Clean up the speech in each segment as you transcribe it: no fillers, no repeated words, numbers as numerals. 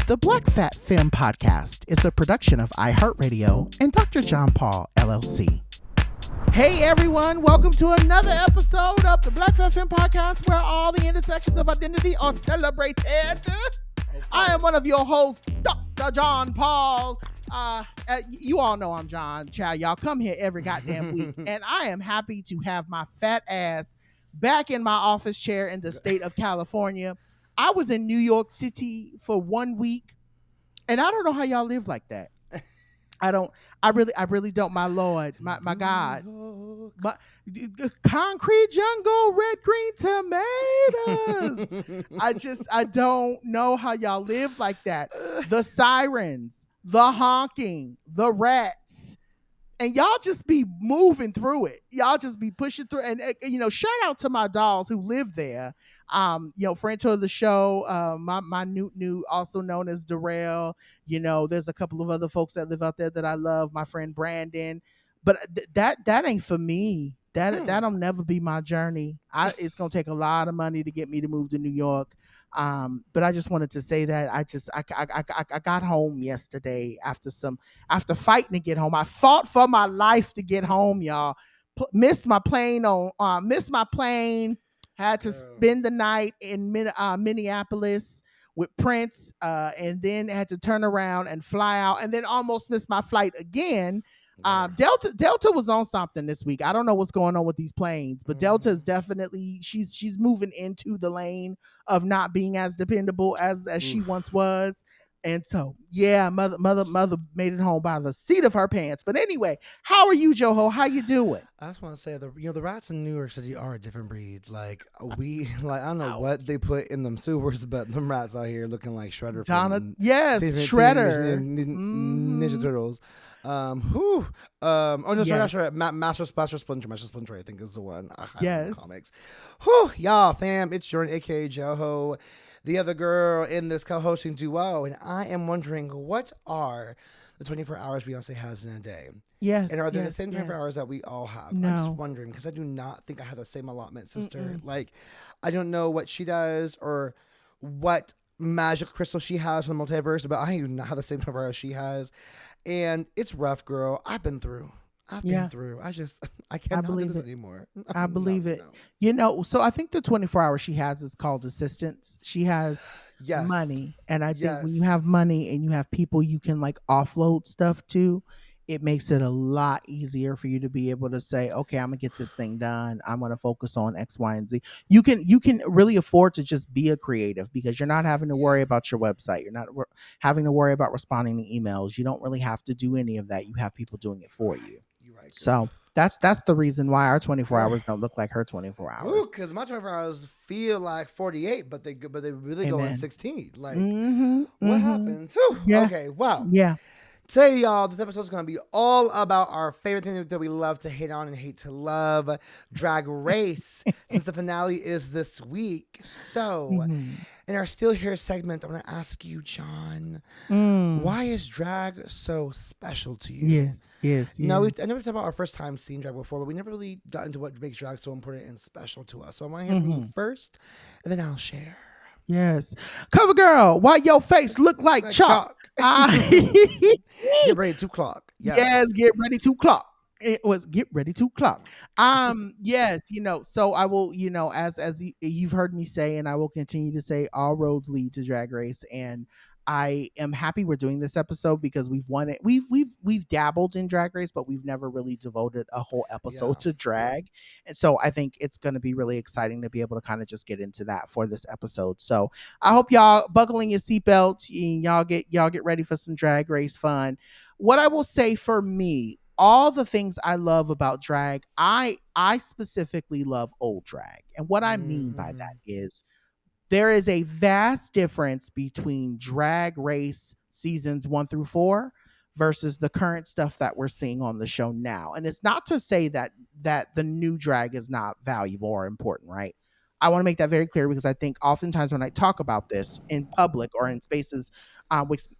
The Black Fat Femme Podcast is a production of iHeartRadio and Dr. John Paul, LLC. Hey everyone, welcome to another episode of the Black Fat Femme Podcast, where all the intersections of identity are celebrated. I am one of your hosts, Dr. John Paul. You all know I'm John. Child, y'all come here every goddamn week, and I am happy to have my fat ass back in my office chair in the state of California. I was in New York City for 1 week, and I don't know how y'all live like that. I really don't, my Lord, my God. But concrete jungle, red green tomatoes. I don't know how y'all live like that. The sirens, the honking, the rats, and y'all just be moving through it. Y'all just be pushing through. And shout out to my dolls who live there. Friend of the show, my new, also known as Darrell. There's a couple of other folks that live out there that I love. My friend Brandon, but that ain't for me. That'll never be my journey. It's gonna take a lot of money to get me to move to New York. But I just wanted to say that I got home yesterday after fighting to get home. I fought for my life to get home, y'all. Missed my plane. Had to spend the night in Minneapolis with Prince, and then had to turn around and fly out, and then almost missed my flight again. Delta was on something this week. I don't know what's going on with these planes, but Delta is definitely she's moving into the lane of not being as dependable as she once was. And so, yeah, mother made it home by the seat of her pants. But anyway, how are you, Joho? How you doing? I just want to say the rats in New York City are a different breed. I don't know what they put in them sewers, but them rats out here looking like Shredder. Shredder. Ninja Turtles. Sorry, not Shredder. Master Splinter, I think is the one. Yes. Comics. Y'all, fam, it's Jordan, aka Joho, the other girl in this co-hosting duo, and I am wondering, what are the 24 hours Beyonce has in a day? Yes. And are they the same 24 hours that we all have? No. I'm just wondering, because I do not think I have the same allotment, sister. I don't know what she does or what magic crystal she has in the multiverse, but I do not have the same 24 hours she has. And it's rough, girl. I've been through. I cannot do this anymore. I believe it. So I think the 24 hours she has is called assistance. She has money. And I think when you have money and you have people you can offload stuff to, it makes it a lot easier for you to be able to say, okay, I'm gonna get this thing done. I'm gonna focus on X, Y, and Z. You can really afford to just be a creative because you're not having to worry about your website. You're not having to worry about responding to emails. You don't really have to do any of that. You have people doing it for you. Right, so that's the reason why our 24 hours don't look like her 24 hours. Because my 24 hours feel like 48, but they really go in 16. What happens? Yeah. Okay, wow. Yeah. Today, y'all, this episode is going to be all about our favorite thing that we love to hate on and hate to love, Drag Race, since the finale is this week. So, in our Still Here segment, I want to ask you, John, why is drag so special to you? Yes. Now, I know we've talked about our first time seeing drag before, but we never really got into what makes drag so important and special to us. So I want to hear from you first, and then I'll share. Yes. Cover girl, why your face look like chalk? Get ready to clock. Yes, get ready to clock. It was get ready to clock. Yes, so I will, as you've heard me say, and I will continue to say, all roads lead to Drag Race. And I am happy we're doing this episode because we've won it. We've dabbled in Drag Race, but we've never really devoted a whole episode to drag. And so I think it's going to be really exciting to be able to kind of just get into that for this episode. So I hope y'all buckling your seatbelts. Y'all get ready for some Drag Race fun. What I will say for me, all the things I love about drag, I specifically love old drag. And what I mean by that is there is a vast difference between Drag Race seasons 1 through 4 versus the current stuff that we're seeing on the show now. And it's not to say that the new drag is not valuable or important, right? I want to make that very clear because I think oftentimes when I talk about this in public or in spaces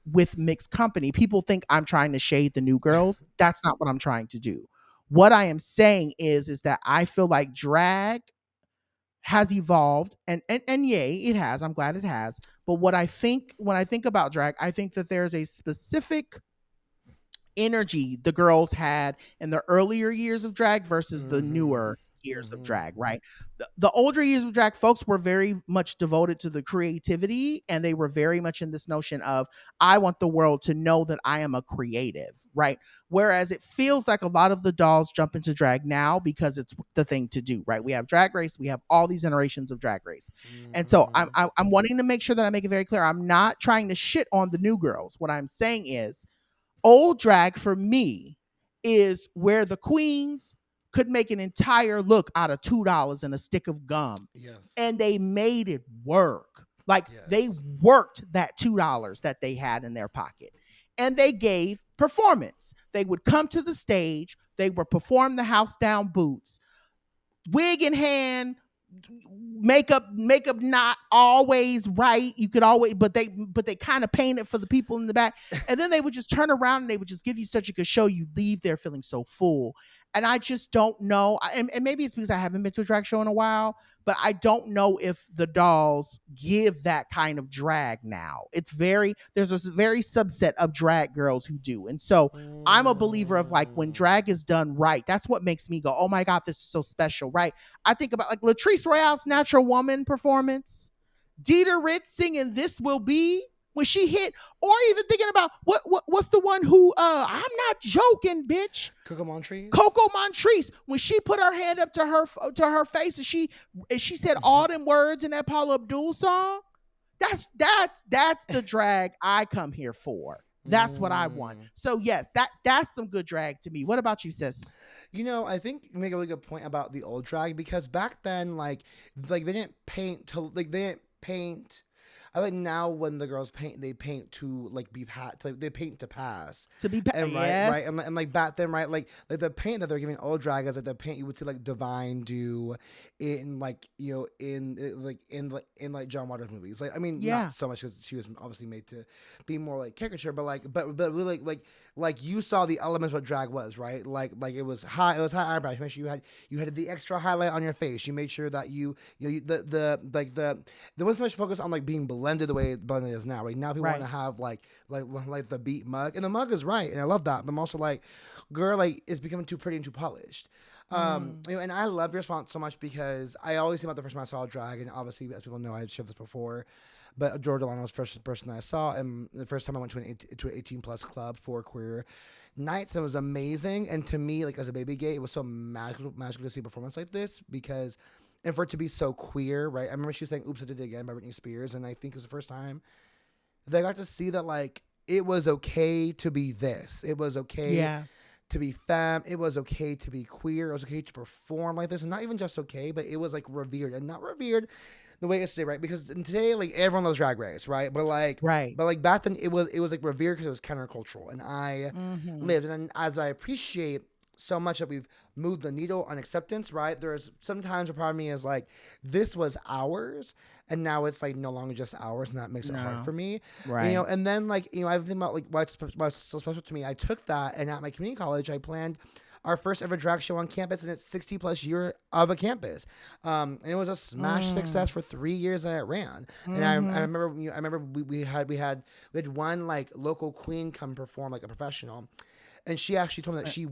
with mixed company, people think I'm trying to shade the new girls. That's not what I'm trying to do. What I am saying is that I feel like drag has evolved, and yay, it has. I'm glad it has. But what I think when I think about drag, I think that there's a specific energy the girls had in the earlier years of drag versus the Mm-hmm. newer years of Mm-hmm. drag, right? The older years of drag, folks were very much devoted to the creativity, and they were very much in this notion of, I want the world to know that I am a creative, right? Whereas it feels like a lot of the dolls jump into drag now because it's the thing to do, right? We have Drag Race, we have all these iterations of Drag Race. And so Mm-hmm. I'm wanting to make sure that I make it very clear. I'm not trying to shit on the new girls. What I'm saying is, old drag for me is where the queens could make an entire look out of $2 and a stick of gum. Yes. And they made it work. Like they Yes. worked that $2 that they had in their pocket. And they gave performance. They would come to the stage, they would perform the house down boots, wig in hand, makeup not always right. You could always, but they kind of paint it for the people in the back, and then they would just turn around and they would just give you such a good show. You leave there feeling so full. And I just don't know, and maybe it's because I haven't been to a drag show in a while, but I don't know if the dolls give that kind of drag now. There's a very subset of drag girls who do. And so I'm a believer of, like, when Mm. drag is done right, that's what makes me go, oh my God, this is so special, right? I think about, like, Latrice Royale's Natural Woman performance, Dita Ritz singing This Will Be when she hit, or even thinking about what's the one who I'm not joking, bitch. Coco Montrese. Coco Montrese, when she put her hand up to her face and she said all them words in that Paula Abdul song. That's the drag I come here for. That's what I want. Mm. So yes, that's some good drag to me. What about you, sis? You know, I think you make a really good point about the old drag because back then, like they didn't paint to like they didn't paint. I like now when the girls paint, they paint to like be like they paint to pass. To be And yes. right, and like back then, right, like the paint that they're giving old drag is like the paint you would see like Divine do in like in like John Waters movies. Like I mean, Yeah. not so much because she was obviously made to be more like caricature, but but really like you saw the elements what drag was, right? Like it was high eyebrows. You made sure you had the extra highlight on your face. You made sure that there wasn't so much focus on like being blended the way blended is now. Right now, people Right. want to have like the beat mug, and the mug is right, and I love that. But I'm also like, girl, like it's becoming too pretty and too polished. And I love your response so much because I always think about the first time I saw drag, and obviously, as people know, I had shared this before. But Georgia Delano was the first person that I saw, and the first time I went to an 18 plus club for queer nights, and it was amazing. And to me, like as a baby gay, it was so magical to see a performance like this because, and for it to be so queer, right? I remember she was saying "Oops, I Did It Again" by Britney Spears, and I think it was the first time that I got to see that like it was okay to be this. It was okay Yeah. to be femme. It was okay to be queer. It was okay to perform like this, and not even just okay, but it was like revered and not revered the way it's today, right? Because today, like everyone loves Drag Race, right? Right. But like back then, it was like revered because it was countercultural, and I Mm-hmm. lived. And then as I appreciate so much that we've moved the needle on acceptance, right? There's sometimes a part of me is like, this was ours, and now it's like no longer just ours, and that makes it hard No. for me, Right. you know. And then like I think about like what's so special to me. I took that, and at my community college, I planned our first ever drag show on campus, and it's 60 plus year of a campus. And it was a smash success for 3 years that it ran. And I remember, I remember we had one like local queen come perform like a professional, and she actually told me that she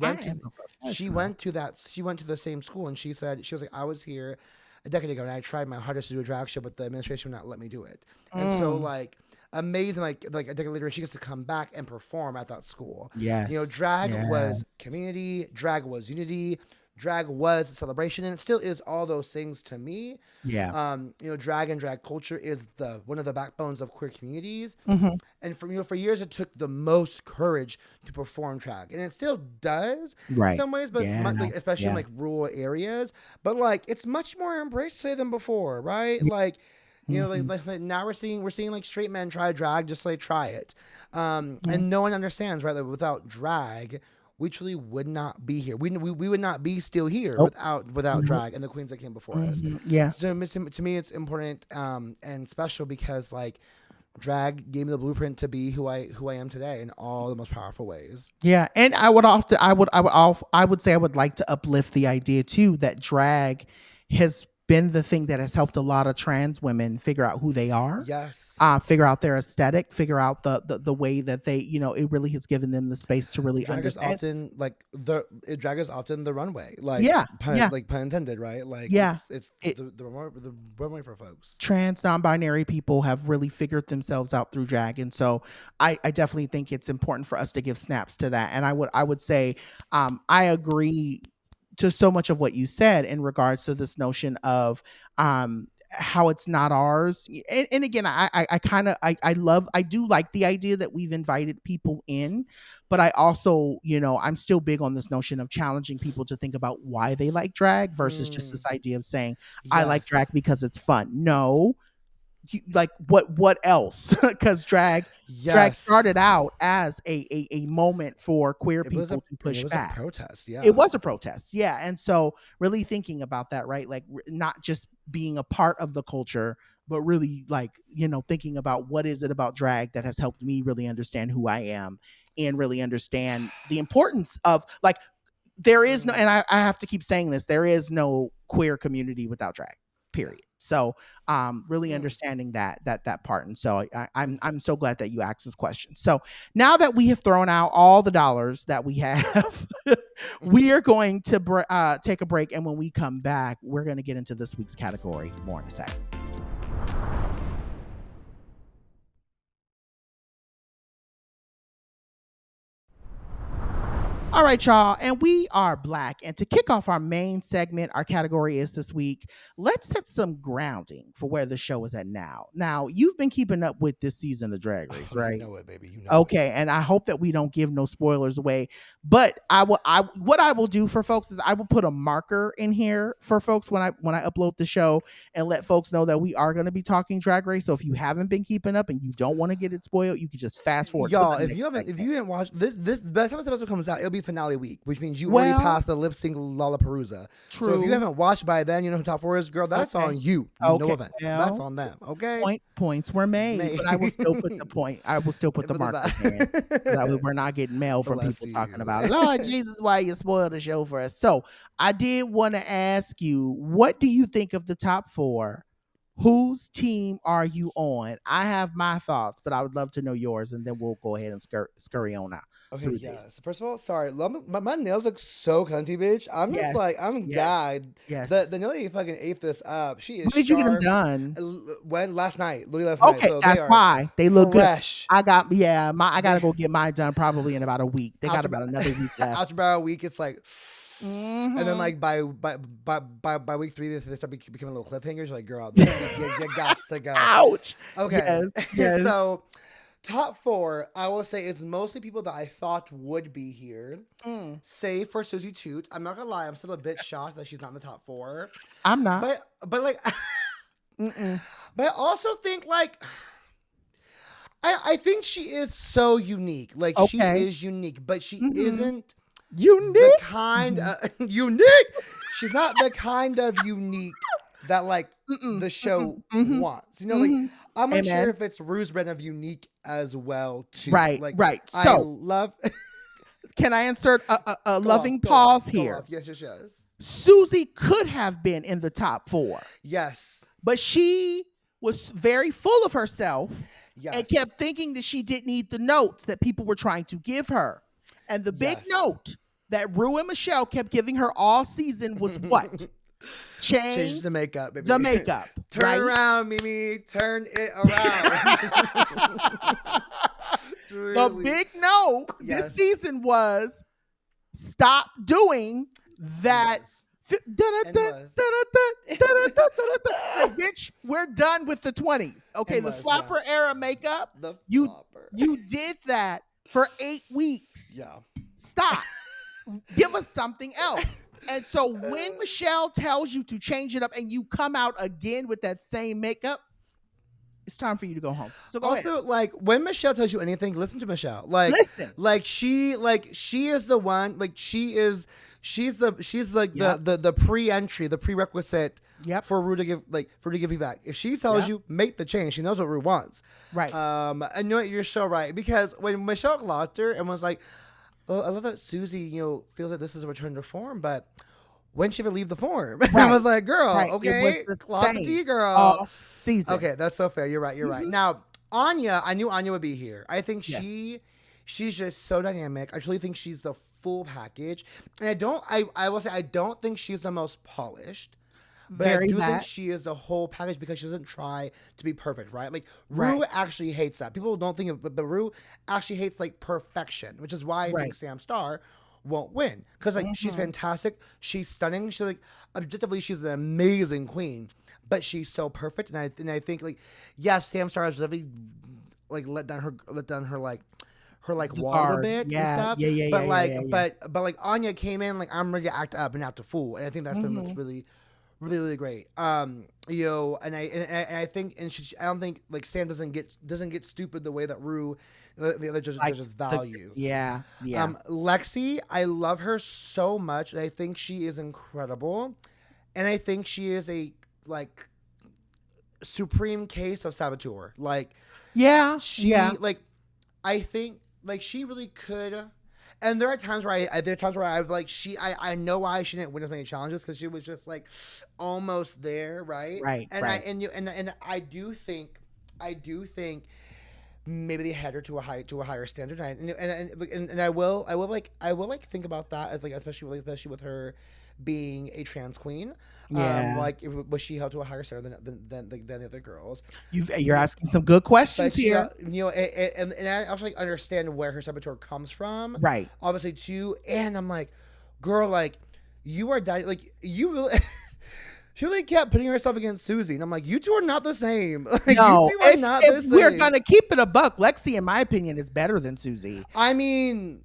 went to the same school, and she was like, I was here a decade ago, and I tried my hardest to do a drag show, but the administration would not let me do it. And so like amazing, like a decade later, she gets to come back and perform at that school. Yes. You know, drag Yes. was community, drag was unity, drag was celebration, and it still is all those things to me. Yeah. You know, drag and drag culture is one of the backbones of queer communities. Mm-hmm. And for years, it took the most courage to perform drag, and it still does Right. in some ways, but Yeah. especially in Yeah. like rural areas. But like, it's much more embraced today than before, right? Like, you know, like now we're seeing like straight men try drag, just like try it, and no one understands, right? That without drag, we truly would not be here. We would not be still here Nope. without drag and the queens that came before us. Yeah. So to me, it's important and special because like drag gave me the blueprint to be who I am today in all the most powerful ways. Yeah, and I would say I would like to uplift the idea too that drag has been the thing that has helped a lot of trans women figure out who they are. Yes. Figure out their aesthetic, figure out the way that they, it really has given them the space to really Drag is understand. often drag is often the runway, Yeah, yeah, pun intended, right? yeah. It's It, the runway for folks. trans non-binary people have really figured themselves out through drag, and so I definitely think it's important for us to give snaps to that. And I would say I agree to so much of what you said in regards to this notion of how it's not ours. And again, I kind of I do like the idea that we've invited people in, but I also, I'm still big on this notion of challenging people to think about why they like drag versus just this idea of saying I like Yes. drag because it's fun. No, like what else? Because drag Yes. started out as a moment for queer people to It push was a back. protest. Yeah. It was a protest, yeah. And so really thinking about that, right? Like not just being a part of the culture, but really like, thinking about what is it about drag that has helped me really understand who I am and really understand the importance of like there is no, and I have to keep saying this, there is no queer community without drag, period. So really understanding that part. And so I'm so glad that you asked this question. So now that we have thrown out all the dollars that we have, we are going to take a break, and when we come back, we're going to get into this week's category more in a second. All right, y'all, and we are black. And to kick off our main segment, our category is this week, let's set some grounding for where the show is at now. Now, you've been keeping up with this season of Drag Race, right? You know it, baby. You know Okay, and I hope that we don't give no spoilers away. But what I will do for folks is I will put a marker in here for folks when I upload the show and let folks know that we are going to be talking Drag Race. So if you haven't been keeping up and you don't want to get it spoiled, you can just fast forward. Y'all, if you haven't watched this, by the time this episode comes out, it'll be finale week, which means you already passed the lip sync Lollapalooza. True. So if you haven't watched by then, you know who top 4 is, girl. That's on you. No offense. Well, that's on them. Okay. Points were made, but I will still put the point. I will still put the markers in. That way we're not getting mail from people talking about, Lord Jesus, why you spoiled the show for us. So I did want to ask you, what do you think of the top 4? Whose team are you on? I have my thoughts, but I would love to know yours, and then we'll go ahead and scurry on out. Okay, yes. First of all, sorry. My nails look so cunty, bitch. I'm just like, I'm gagged. Yes. The nail lady fucking ate this up. She is When did you get them done? Last night. Literally last night. Okay, So that's why. They look fresh. Good. I got to go get mine done probably in about a week. They got about another week left. After about a week, it's like... And then like by week 3, they start becoming little cliffhangers. You're like, girl, you got to go. Ouch. Okay. Yes. So top 4, I will say, is mostly people that I thought would be here. Save for Susie Toot. I'm not gonna lie, I'm still a bit shocked that she's not in the top 4. I'm not. But like, but I also think like. I think she is so unique. Like she is unique, but she isn't unique. The kind of unique. She's not the kind of unique that like the show wants. You know, like I'm not sure if it's Rue's brand of unique as well too. Right, like, right. So I love. Can I insert a loving pause here? Yes. Susie could have been in the top 4. Yes, but she was very full of herself. Yes. And kept thinking that she didn't need the notes that people were trying to give her. And the big note that Rue and Michelle kept giving her all season was what? Change the makeup, baby. The makeup. Turn around, Mimi. Turn it around. The big note this season was stop doing that. Bitch, we're done with the 20s. Okay, the flopper era makeup. You did that for 8 weeks. Yeah. Stop. Give us something else. And so when Michelle tells you to change it up and you come out again with that same makeup, it's time for you to go home. So go ahead. Also, like when Michelle tells you anything, listen to Michelle. Like, listen. She is the one. Like she's like the pre-entry, the prerequisite for Rue to give feedback. If she tells you, make the change. She knows what Rue wants. Right. And you know what? You're so right, because when Michelle locked her and was like, well, I love that Susie, feels like this is a return to form, but when she would leave the form. Right. I was like, girl, Right. It was okay, the clock the same tea, girl. all season. Okay, that's so fair. You're right. You're right. Now, Anya, I knew Anya would be here. I think Yes. she's just so dynamic. I truly think she's the full package. And I will say I don't think she's the most polished. But I do think she is the whole package because she doesn't try to be perfect, right? Like Rue actually hates that. People don't think of it, but Rue actually hates like perfection, which is why I think Sam Starr won't win. Because like she's fantastic, she's stunning, she's like objectively she's an amazing queen, but she's so perfect. And I think like yes, Sam Starr has really like let down her like wall a little bit and stuff. But like Anya came in like I'm ready to act up and act a fool, and I think that's been really really great. You know, and I think I don't think like Sam doesn't get stupid the way that Rue the other judges value. Lexi, I love her so much, and I think she is incredible, and I think she is a like supreme case of saboteur. Like like I think like she really could. And there are times where I've like I know why she didn't win as many challenges because she was just like almost there, right? And I do think maybe they had her to a higher standard, and I will think about that as like especially with her being a trans queen. Like was she held to a higher standard than the other girls? You're asking some good questions here. You know, and I also like understand where her saboteur comes from. Right. Obviously too, and I'm like, girl, like you are dying, like you really. She really kept putting herself against Susie, and I'm like, you two are not the same. Like, no, you two are not the same. We're gonna keep it a buck, Lexi, in my opinion, is better than Susie. I mean,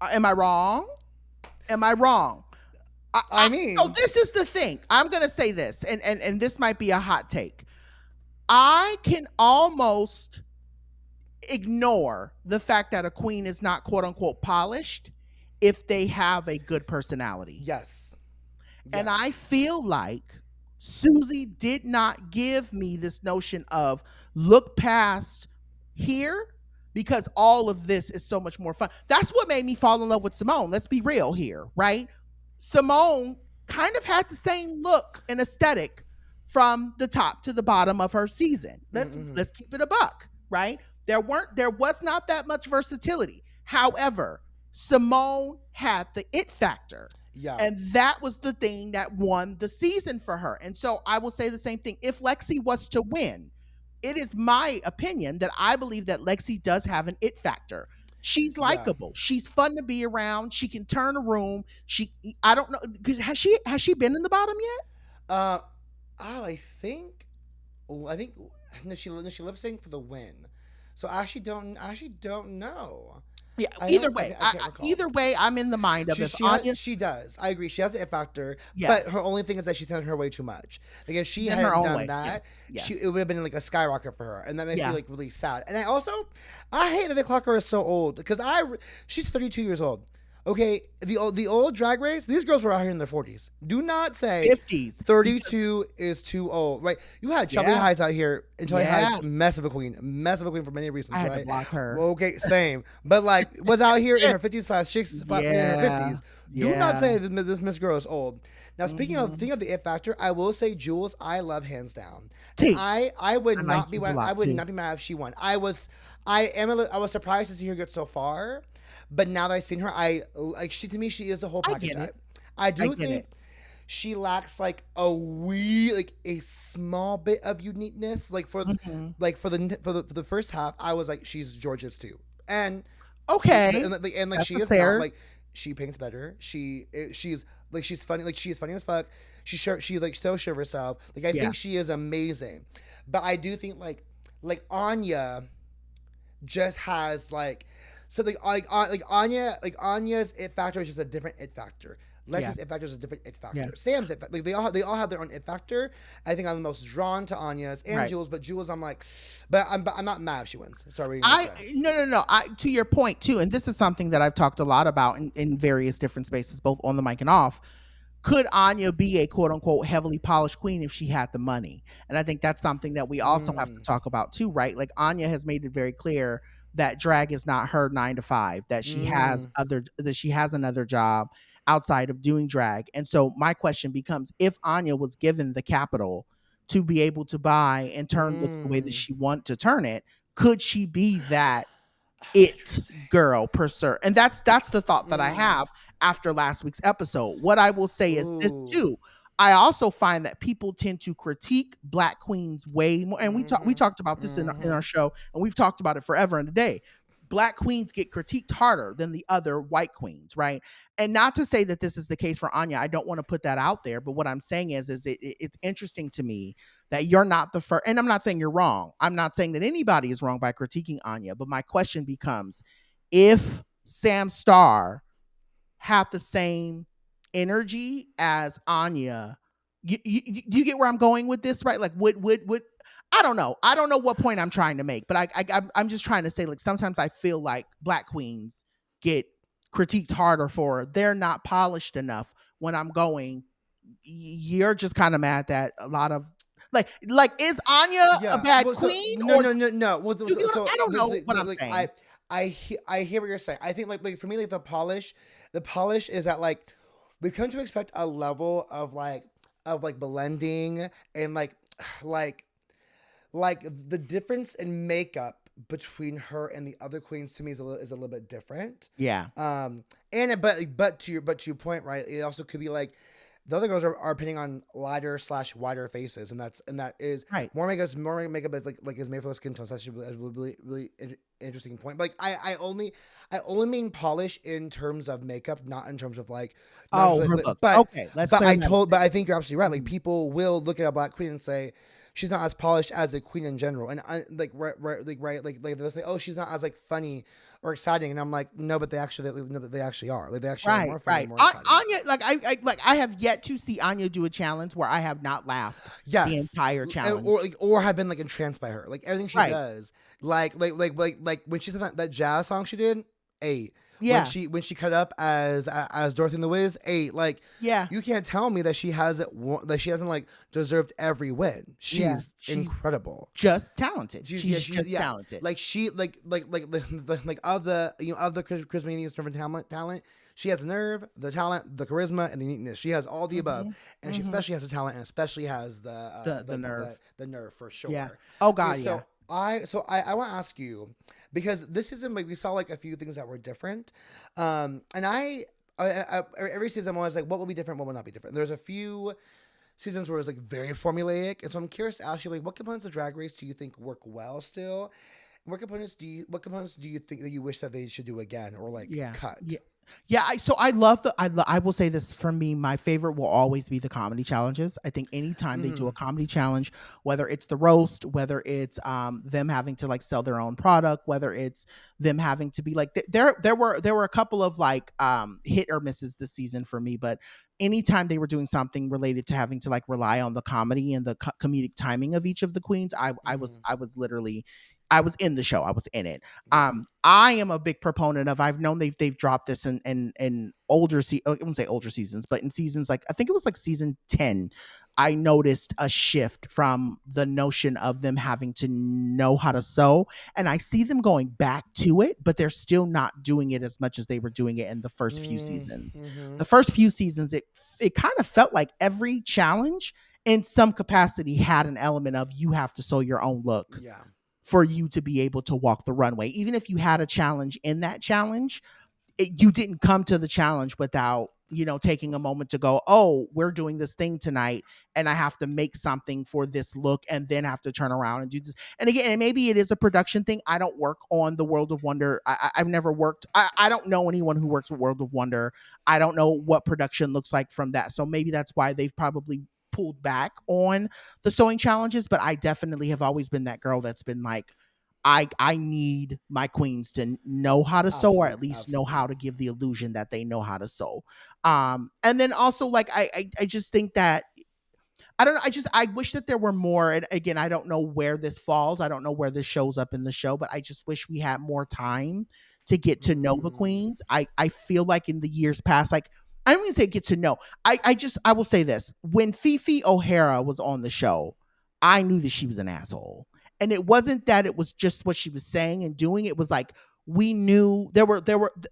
am I wrong? I mean, no, this is the thing. I'm gonna say this, and this might be a hot take. I can almost ignore the fact that a queen is not quote unquote polished if they have a good personality. Yes. And I feel like Susie did not give me this notion of look past here because all of this is so much more fun. That's what made me fall in love with Simone. Let's be real here, right? Simone kind of had the same look and aesthetic from the top to the bottom of her season. Let's keep it a buck, right? There was not that much versatility. However, Simone had the it factor. Yeah. And that was the thing that won the season for her. And so I will say the same thing. If Lexi was to win, it is my opinion that I believe that Lexi does have an it factor. She's likable. She's fun to be around. She can turn a room. I don't know. Has she been in the bottom yet? I think no, she lip synced for the win. So I actually don't know. Yeah. Either way, I'm in the mind of it. She does. I agree. She has the it factor. Yeah. But her only thing is that she's sent her way too much. Like if she hadn't done that, it would have been like a skyrocket for her, and that makes me like really sad. And I hate that the clock her is so old because she's 32 years old. Okay, the old Drag Race, these girls were out here in their 40s. Do not say 50s. 32 is too old, right? You had Chubby Hides out here, and Chubby Hides, mess of a queen for many reasons, I right? had to block her. Okay, same. But like, was out here in her 50s/60s, in her 50s. Do not say this Miss Girl is old. Now, speaking of the it factor, I will say Jules, I love hands down. I would not be mad if she won. I was surprised to see her get so far. But now that I've seen her, to me, she is the whole package. I do think she lacks like a small bit of uniqueness. Like for the first half, I was like, she's Georgia's too. And she is fair. Not like she paints better. She's funny. Like she is funny as fuck. She's like so sure of herself. Like I think she is amazing. But I do think like Anya just has like. So Anya's it factor is just a different it factor. Lexi's it factor is a different it factor. Sam's it factor, like they all have their own it factor. I think I'm the most drawn to Anya's and Jules, but Jules I'm like, but I'm not mad if she wins. Sorry. No. To your point too, and this is something that I've talked a lot about in various different spaces, both on the mic and off. Could Anya be a quote unquote heavily polished queen if she had the money? And I think that's something that we also have to talk about too, right? Like Anya has made it very clear that drag is not her 9 to 5, that she has another job. outside of doing drag. And so my question becomes, if Anya was given the capital to be able to buy and turn looks the way that Mm. she want to turn it, could she be that it Interesting. girl per se? And that's the thought that I Mm. have after last week's episode. What I will say is this Ooh. too. I also find that people tend to critique Black queens way more, and we Mm-hmm. talked about this in Mm-hmm. our show, and we've talked about it forever and a day. Black queens get critiqued harder than the other white queens, right? And not to say that this is the case for Anya. I don't want to put that out there, but what I'm saying is it's interesting to me that you're not the first. And I'm not saying you're wrong. I'm not saying that anybody is wrong by critiquing Anya. But my question becomes, if Sam Starr have the same energy as Anya, do you get where I'm going with this, right? Like, would I don't know. I don't know what point I'm trying to make, but I'm just trying to say, like, sometimes I feel like Black queens get critiqued harder for they're not polished enough. When I'm going, you're just kind of mad that a lot of like is Anya a Yeah. bad Well, so queen, no, or no, no, no. Well, you get so I don't but, know what I'm like saying. I hear what you're saying. I think like for me like the polish is that like we come to expect a level of like blending and like like the difference in makeup between her and the other queens to me is a little bit different. Yeah. And but to your point, right? It also could be like the other girls are pinning on lighter slash wider faces, and that is Right. more makeup is like is made for the skin tones. That's actually a really interesting point. But like I only mean polish in terms of makeup, not in terms of like not Oh, her like, looks. Okay, let's clear that up but then. I think you're absolutely right. Like Mhm. people will look at a Black queen and say she's not as polished as a queen in general, and I like like they'll say, oh, she's not as like funny or exciting, and I'm like, no, but they actually are. Like they actually are Right, more funny and right. more exciting. Anya, like I have yet to see Anya do a challenge where I have not laughed the Yes, entire challenge. or have been like entranced by her. Like everything she Right. does, like when she did that jazz song she did, eight. Yeah. When she cut up as Dorothy and the Wiz, eight. Like Yeah. you can't tell me that that she hasn't like deserved every win. Yeah. She's She's incredible. just talented. She's just Yeah. talented. Like she like of the of the charisma, neatness, nerve, and talent. She has the nerve, the talent, the charisma, and the neatness. She has all the above, Mhm. and she Mhm. especially has the talent, and especially has The nerve. the nerve for Yeah. sure. Oh Okay, God, yeah. I want to ask you because this isn't like we saw like a few things that were different, and every season I'm always like, what will be different, what will not be different. There's a few seasons where it's like very formulaic, and so I'm curious to ask you like, what components of Drag Race do you think work well still? What components do you think that you wish that they should do again or like Yeah. cut? Yeah. Yeah, I love I will say this, for me, my favorite will always be the comedy challenges. I think anytime they do Mm-hmm. a comedy challenge, whether it's the roast, whether it's them having to like sell their own product, whether it's them having to be like there were a couple of like hit or misses this season for me, but anytime they were doing something related to having to like rely on the comedy and the comedic timing of each of the queens, Mm-hmm. I was literally I was in the show. I was in it. Yeah. I am a big proponent of. I've known they've dropped this in older I wouldn't say older seasons, but in seasons like I think it was like season 10. I noticed a shift from the notion of them having to know how to sew, and I see them going back to it, but they're still not doing it as much as they were doing it in the first few seasons. Mm-hmm. The first few seasons, it kind of felt like every challenge in some capacity had an element of you have to sew your own look Yeah. for you to be able to walk the runway. Even if you had a challenge in that challenge, you didn't come to the challenge without, taking a moment to go, oh, we're doing this thing tonight and I have to make something for this look and then have to turn around and do this. And again, and maybe it is a production thing. I don't work on the World of Wonder. I've never worked. I don't know anyone who works with World of Wonder. I don't know what production looks like from that. So maybe that's why they've probably pulled back on the sewing challenges, but I definitely have always been that girl that's been like, I need my queens to know how to sew, or Absolutely. at least know Absolutely. how to give the illusion that they know how to sew. And then also like I just think that I don't know. I wish that there were more. And again, I don't know where this falls. I don't know where this shows up in the show, but I just wish we had more time to get to know the Mm. queens. I feel like in the years past, like I don't even say get to know. I will say this. When Fifi O'Hara was on the show, I knew that she was an asshole. And it wasn't that it was just what she was saying and doing. It was like we knew there were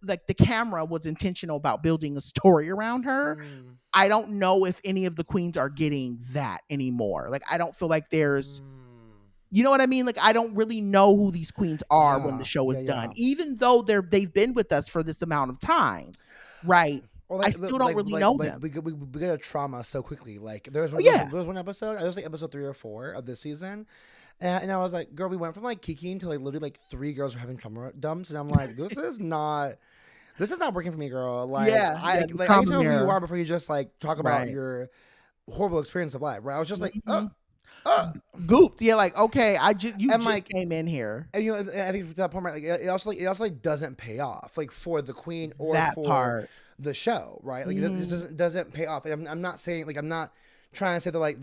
like the camera was intentional about building a story around her. Mm. I don't know if any of the queens are getting that anymore. Like I don't feel like there's, Mm. you know what I mean? Like I don't really know who these queens are when the Yeah, show yeah, is done, yeah. even though they've been with us for this amount of time, right? Or I like, still don't really know them. we get a trauma so quickly. Like there was Oh yeah, there was one episode. I was like episode 3 or 4 of this season, and I was like, girl, we went from like kikiing to like literally like 3 girls were having trauma dumps, and I'm like, this is not working for me, girl. Like yeah, yeah. The I can trauma tell who you mirror, are before you just like talk about right? your horrible experience of life. Right? I was just like, Hmm. uh. Gooped. Yeah, like okay, you And just like, came in here. and you know, and I think to that point, right? Like it also like doesn't pay off, like for the queen or That for part. the show, right? Like it Mhm. doesn't pay off. And I'm not saying like I'm not trying to say that like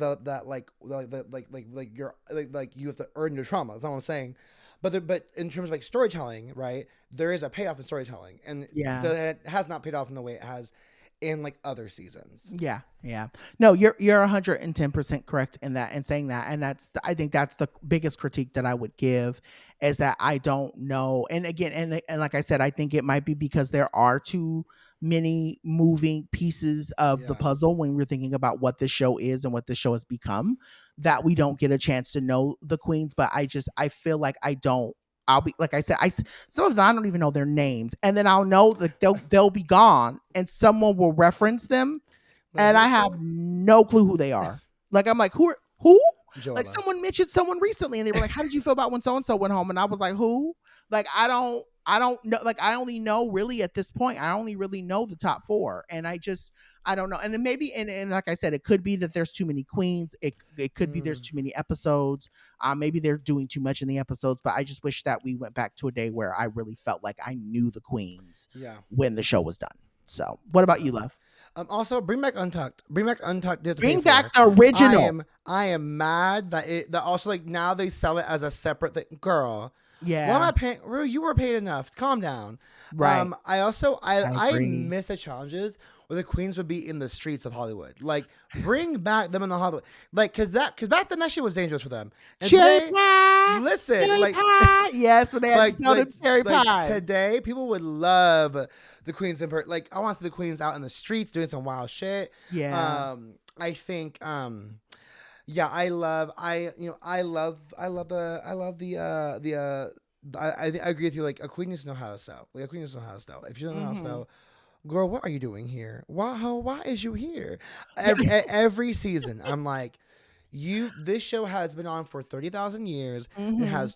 like you're like you have to earn your trauma. That's not what I'm saying. But in terms of like storytelling, right? There is a payoff in storytelling, and Yeah. it has not paid off in the way it has in like other seasons. Yeah, yeah. No, you're 110% correct in that and saying that, and I think that's the biggest critique that I would give is that I don't know. And again, and like I said, I think it might be because there are too many moving pieces of the Yeah. puzzle when we're thinking about what this show is and what the show has become, that we don't get a chance to know the queens. But I feel like I don't. I'll be like I said, some of them I don't even know their names, and then I'll know that they'll be gone, and someone will reference them, Like and who I is have that? no clue who they are. Like I'm like, who? Like Joella. someone mentioned someone recently, and they were like, "How did you feel about when so and so went home?" And I was like, "Who?" Like I don't know. Like I only know really at this point, I only really know the top four, and I don't know. And then maybe and like I said, it could be that there's too many queens. It could be there's Mm, too many episodes. Maybe they're doing too much in the episodes. But I just wish that we went back to a day where I really felt like I knew the queens yeah. when the show was done. So, what about you, Yeah. love? Also, bring back Untucked. Bring back Untucked. They have to pay Bring back for. the original. I am mad that also like now they sell it as a separate thing. Girl, why am Yeah, I paying? Rue, you were paid enough. Calm down. right. I also I I agree. miss the challenges where the queens would be in the streets of Hollywood. Like bring back them in the Hollywood. Like because back then that shit was dangerous for them. And Cherry today, pie, listen, cherry like pie. Yes, when they had to like sell like them cherry like pies. today, people would love the queens in like I want to see the queens out in the streets doing some wild shit. Yeah. I think yeah, I love I agree with you. Like a queen needs to know how to sew. Like a queen needs to know how to sew. If you don't know how to Hmm. sew, girl, what are you doing here? Why is you here? Yeah. Every season, I'm like, this show has been on for 30,000 years. It Hmm. has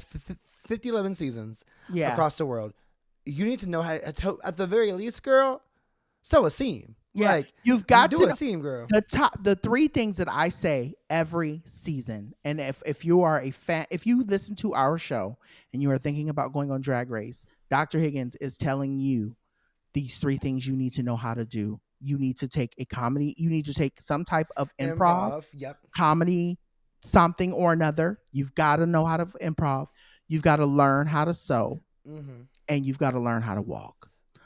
50 11 seasons Yeah. across the world. You need to know how at the very least, girl, sew a seam. Yeah. Like You've got do to a know seam, girl. the three things that I say every season. And if you are a fan, if you listen to our show and you are thinking about going on Drag Race, Dr. Higgins is telling you these three things you need to know how to do. You need to take a comedy, you need to take some type of improv, Improv. Yep. comedy, something or another. You've got to know how to improv. You've got to learn how to sew, Mm-hmm. and you've got to learn how to walk.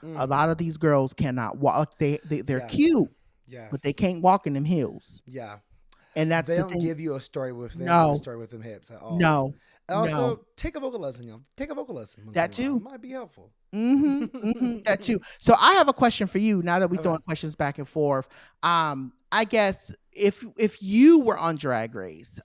A Mm-hmm. lot of these girls cannot walk. They're Yes. cute, but they Yes. can't walk in them heels. Yeah. And that's They the don't thing. give you a story with No, them hips at all. no, And no. also, take a vocal lesson, y'all. Take a vocal lesson once in That a while. It too. might be helpful. That too. So I have a question for you. Now that we're Okay. throwing questions back and forth, I guess if you were on Drag Race,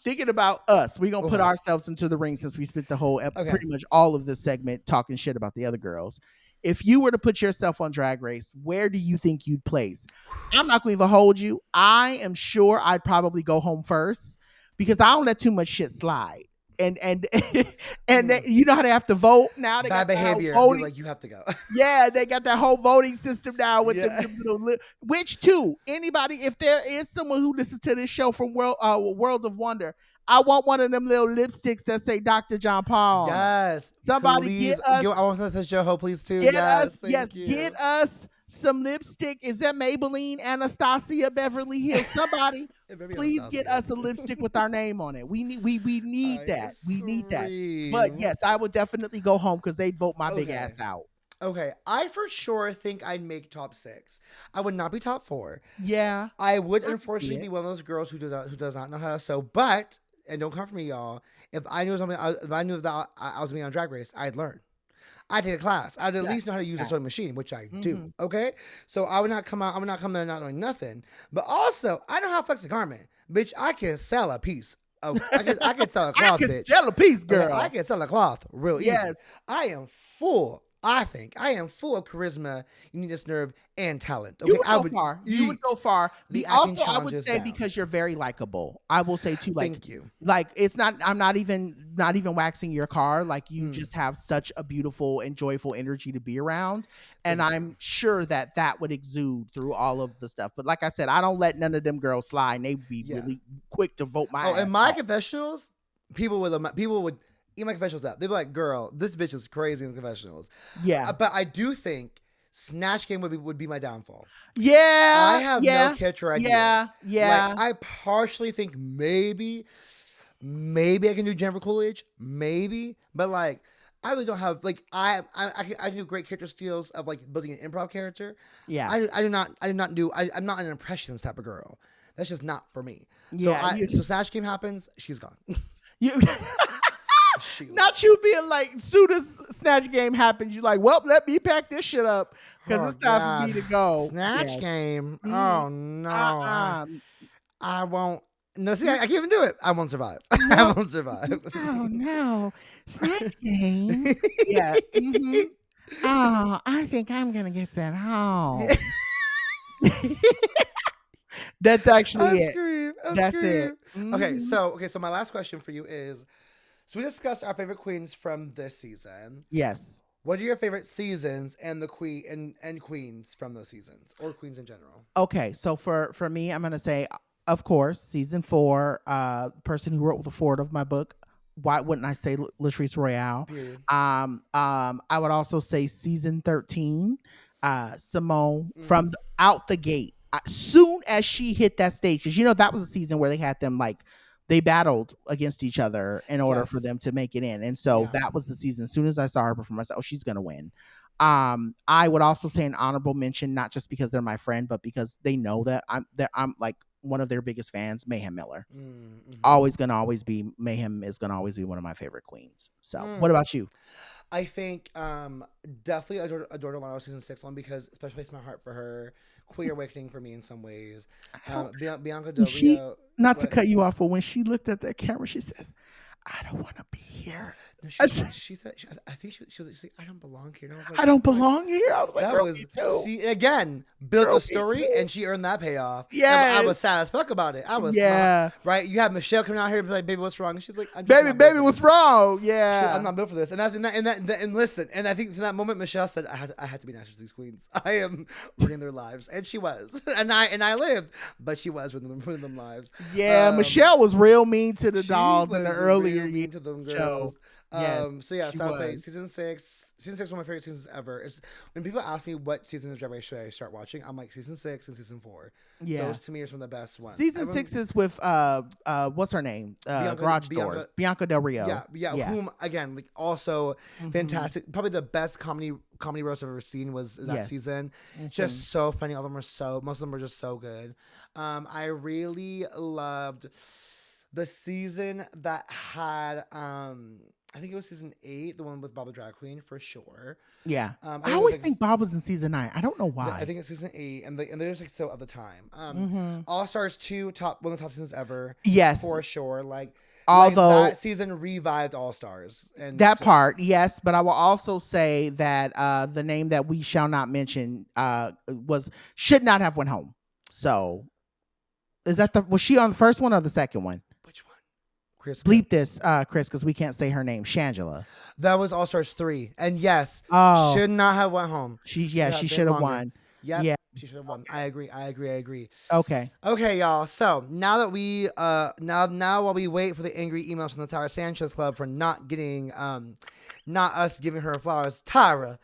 thinking about us, we're gonna put Okay. ourselves into the ring since we spent the whole Okay. pretty much all of this segment talking shit about the other girls. If you were to put yourself on Drag Race, where do you think you'd place? I'm not going to even hold you. I am sure I'd probably go home first because I don't let too much shit slide. And you know how they have to vote now. They Bad got that whole behavior. Be voting. like, you have to go. Yeah, they got that whole voting system now with Yeah. the little which too. Anybody, if there is someone who listens to this show from World of Wonder, I want one of them little lipsticks that say DoctorJonPaul on it. Yes. Somebody Please. get us I want to say Joho, please, too. Yes. Thank you. get us some lipstick. Is that Maybelline, Anastasia, Beverly Hills? Somebody, It better be please get us Anastasia. a lipstick with our name on it. We need I that. We need that. But scream. yes, I would definitely go home because they'd vote my big Okay. ass out. Okay. I for sure think I'd make top 6. I would not be top 4. Yeah. I would I can see unfortunately it. be one of those girls who does not know how to sew. But, and don't come for me, y'all. if I knew something, if I knew that I was being on Drag Race, I'd learn. I'd take a class. I'd at least know how to use a sewing machine, which I do. Okay, so I would not come out. I would not come there not knowing nothing. But also, I know how to flex a garment, bitch. I can sell a piece. I can sell a cloth, I can bitch. sell a piece, girl. Okay, I can sell a cloth real easy. I am full. I think I am full of charisma, uniqueness, nerve, and talent. Okay, you would go far. You would go far. Also, I would say because you're very likable. I will say too, like, thank you. Like it's not. I'm not even waxing your car. Like you just have such a beautiful and joyful energy to be around, and I'm sure that would exude through all of the stuff. But like I said, I don't let none of them girls slide. And they would be really quick to vote my. Oh, in my confessionals, people would eat my confessionals up. They'd be like, "Girl, this bitch is crazy in the confessionals." Yeah, but I do think Snatch Game would be my downfall. Yeah, I have no character ideas. Yeah. Like, I partially think maybe I can do Jennifer Coolidge, maybe, but like I really don't have like I can do great character skills of like building an improv character. Yeah, I'm not an impressionist type of girl. That's just not for me. Yeah, so Snatch Game happens, she's gone. Not you being like, soon as Snatch Game happens, you're like, well, let me pack this shit up because it's time for me to go. Snatch Game. Oh no, I won't. No, see, I can't even do it. I won't survive. No. I won't survive. Oh no, Snatch Game. Yeah. Oh, I think I'm gonna get sent home. That's actually it. That's it. Okay, so my last question for you is. So we discussed our favorite queens from this season. Yes. What are your favorite seasons and the queens from those seasons, or queens in general? Okay, so for me, I'm gonna say, of course, season 4. Person who wrote the foreword of my book. Why wouldn't I say Latrice Royale? Period. I would also say season 13. Simone from out the gate. Soon as she hit that stage, because that was a season where they had them like. They battled against each other in order for them to make it in. And so that was the season. As soon as I saw her perform, I said, oh, she's going to win. I would also say an honorable mention, not just because they're my friend, but because they know that I'm like one of their biggest fans, Mayhem Miller. Mayhem is going to always be one of my favorite queens. So what about you? I think definitely adored a lot of season 6 one because especially it's my heart for her. Queer awakening for me in some ways. Bianca Del Rio. Not to cut you off, but when she looked at that camera, she says, I don't want to be here. No, she said, I think she was like, I don't belong here. And I was like, I don't belong here. I was like, that was, see, again, built a story and she earned that payoff. Yeah. I was sad as fuck about it. I was smart, right? You have Michelle coming out here and be like, baby, what's wrong? And she's like, baby, what's wrong? Yeah. I'm not built for this. And listen, and I think in that moment, Michelle said, I had to be nice to these queens. I am ruining their lives. And she was. And I lived, but she was ruining them lives. Yeah, Michelle was real mean to the dolls in the earlier mean to them girls. Show. So I would say season 6 is one of my favorite seasons ever. It's when people ask me what season of Drag Race should I start watching, I'm like season 6 and season 4. Yeah, those to me are some of the best ones. Season 6 is with what's her name? Garage Doors. Bianca Del Rio. Yeah. Whom again, like also fantastic. Probably the best comedy roast I've ever seen was that season. Just so funny. Most of them were just so good. I really loved the season that had I think it was season 8, the one with Bob the Drag Queen for sure. Yeah, I always think Bob was in season 9. I don't know why. I think it's season 8, and they're just like so at the time. All Stars 2, one of the top seasons ever. Yes, for sure. Although that season revived All Stars, and that part, yes. But I will also say that the name that we shall not mention should not have went home. So, was she on the first one or the second one? Chris, bleep this, Chris, because we can't say her name. Shangela. That was All Stars 3, and yes, should not have went home. She should have won. Yep. Yeah, she should have won. I agree. Okay, y'all. So now that we now while we wait for the angry emails from the Tyra Sanchez Club for not getting not us giving her flowers, Tyra,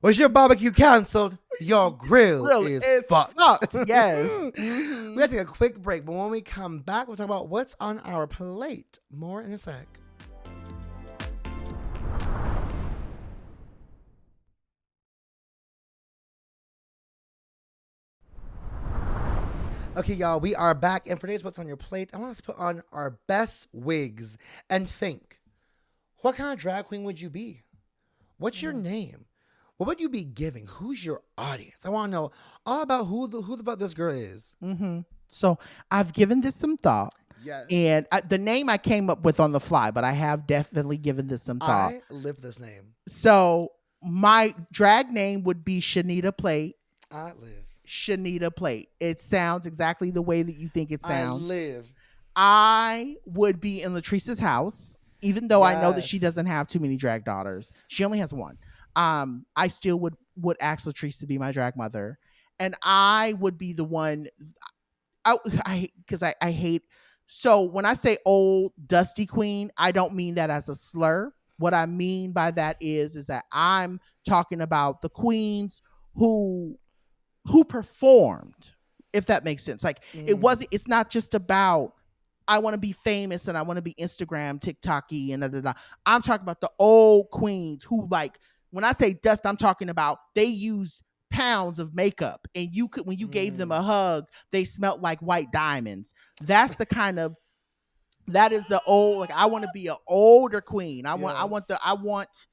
was your barbecue canceled? Your grill is fucked. Yes. We have to take a quick break, but when we come back, we'll talk about what's on our plate. More in a sec. Okay, y'all, we are back, and for today's What's on Your Plate, I want us to put on our best wigs and think, what kind of drag queen would you be? What's your name? What would you be giving? Who's your audience? I want to know all about who the fuck this girl is. So I've given this some thought. Yes. And the name I came up with on the fly, but I have definitely given this some thought. I live this name. So my drag name would be Shanita Plate. I live. Shanita Plate. It sounds exactly the way that you think it sounds. I live. I would be in Latrice's house, even though I know that she doesn't have too many drag daughters. She only has one. I still would ask Latrice to be my drag mother, and I would be the one. Because I hate. So when I say old dusty queen, I don't mean that as a slur. What I mean by that is that I'm talking about the queens who performed, if that makes sense. Like it's not just about I want to be famous and I want to be Instagram, TikTok-y and da da da. I'm talking about the old queens who, like, when I say dust, I'm talking about they used pounds of makeup, and you could, when you gave them a hug, they smelled like white diamonds. That's the kind of, that is the old, like, I want to be an older queen. I want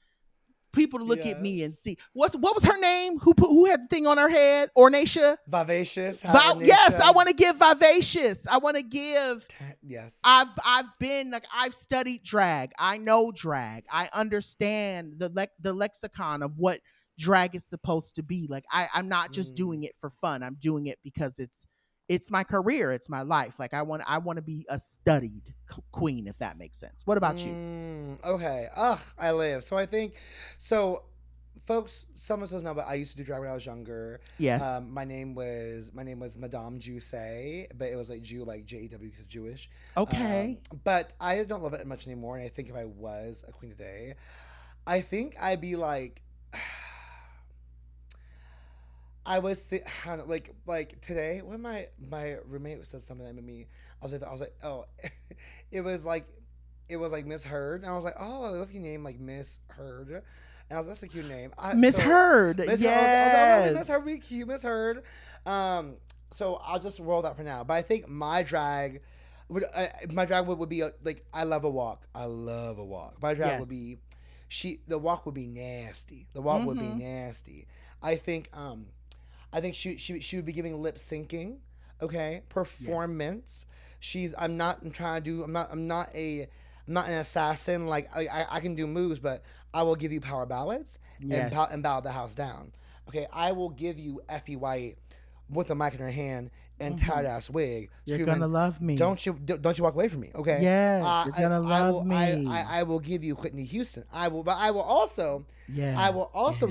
people to look at me and see what was her name? Who had the thing on her head? Ornacia? Vivacious. Yes, I want to give Vivacious. I want to give. Yes. I've been like, I've studied drag. I know drag. I understand the lexicon of what drag is supposed to be. Like, I'm not just doing it for fun. I'm doing it because it's my career. It's my life. Like, I want to be a studied queen, if that makes sense. What about you? Okay. I live. So I think, folks, some of us know, but I used to do drag when I was younger. Yes. My name was Madame Juice, but it was like Jew, like Jew because it's Jewish. Okay. But I don't love it much anymore. And I think if I was a queen today, I think I'd be like, I was like today when my roommate said something that made me, I was like, oh, it was like Miss Heard, and I was like, oh, that's your name, like Miss Heard, and I was, that's a cute name, Miss Heard. Yes. Miss Heard, be cute, Miss Heard. So I'll just roll that for now. But I think my drag would be like, I love a walk. My drag would be, the walk would be nasty. Would be nasty. I think she would be giving lip syncing, okay, performance. Yes. I'm not an assassin. Like, I can do moves, but I will give you power ballads and bow the house down. Okay, I will give you Effie White with a mic in her hand and tight ass wig. You're gonna love me. Don't you walk away from me, okay? Yes, you're gonna love me. I will give you Whitney Houston. I will also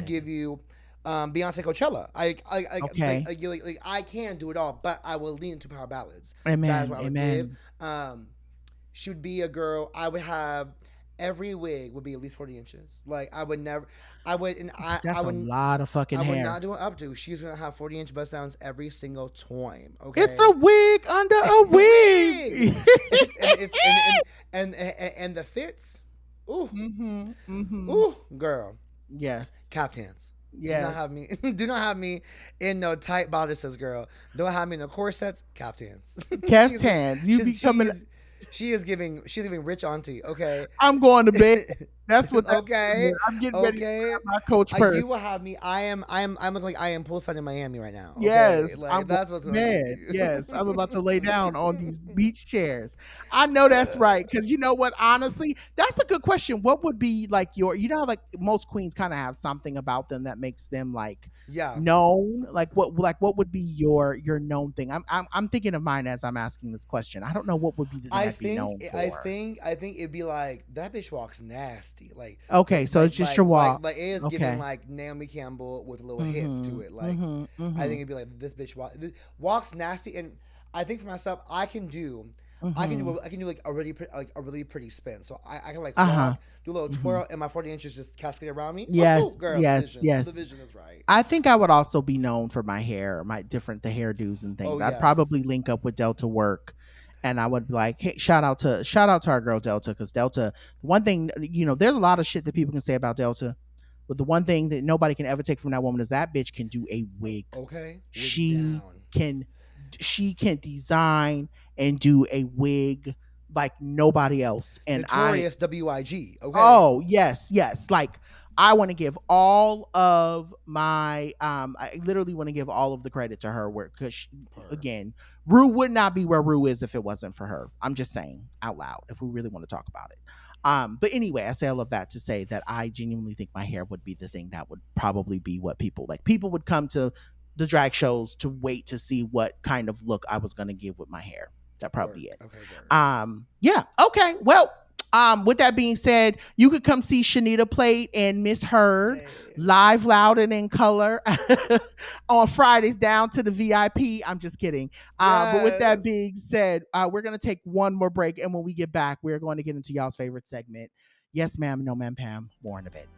give you Beyonce Coachella. I can't do it all, but I will lean into power ballads. Amen. That's what I would give. She would be a girl. I would have, every wig would be at least 40 inches. Like, I would never. That's a lot of fucking hair. I would not do it up to. She's gonna have 40-inch bust downs every single time. Okay. It's a wig under a wig. and the fits. Ooh. Ooh, girl. Yes. Caftans. Yes. Do not have me in no tight bodices, girl. Don't have me in no corsets. Caftans. Caftans. She's giving rich auntie. Okay. I'm going to bed. That's what. Okay. I'm getting ready to grab my coach purse. You will have me. I'm looking like I am poolside in Miami right now. Okay? Yes. Like, that's what's going on. Yes. I'm about to lay down on these beach chairs. I know that's right. Because you know what? Honestly, that's a good question. What would be like like most queens kind of have something about them that makes them like known. Like what would be your known thing? I'm thinking of mine as I'm asking this question. I don't know what would be the thing I'd be known for. I think it'd be like, that bitch walks nasty. Like, okay, so it's just your walk. Like it is giving like Naomi Campbell with a little hip to it. Like, I think it'd be like, this bitch walks nasty. And I think for myself, I can do like a really pretty spin. So I can like walk, do a little twirl, and my 40 inches just cascade around me. Yes, girl, yes. The vision is right. I think I would also be known for my hair, the hairdos and things. I'd probably link up with Delta Work. And I would be like, hey, shout out to our girl Delta, because Delta, one thing, there's a lot of shit that people can say about Delta, but the one thing that nobody can ever take from that woman is that bitch can do a wig. Okay. She can she can design and do a wig like nobody else. And Notorious WIG. Okay. oh, yes, yes. Like I want to give all of my I literally want to give all of the credit to her where cuz Per. again, Rue would not be where Rue is if it wasn't for her. I'm just saying out loud if we really want to talk about it. But anyway, I say all of that to say that I genuinely think my hair would be the thing that would probably be what people like. People would come to the drag shows to wait to see what kind of look I was going to give with my hair. That probably Work. it. Okay. Work. Yeah. Okay. Well, with that being said, you could come see Shanita Plate and Miss Heard live, loud, and in color on Fridays down to the VIP. I'm just kidding. But with that Yes. being said, we're going to take one more break. And when we get back, we're going to get into y'all's favorite segment. Yes, ma'am. No, ma'am, Pam. More in a bit.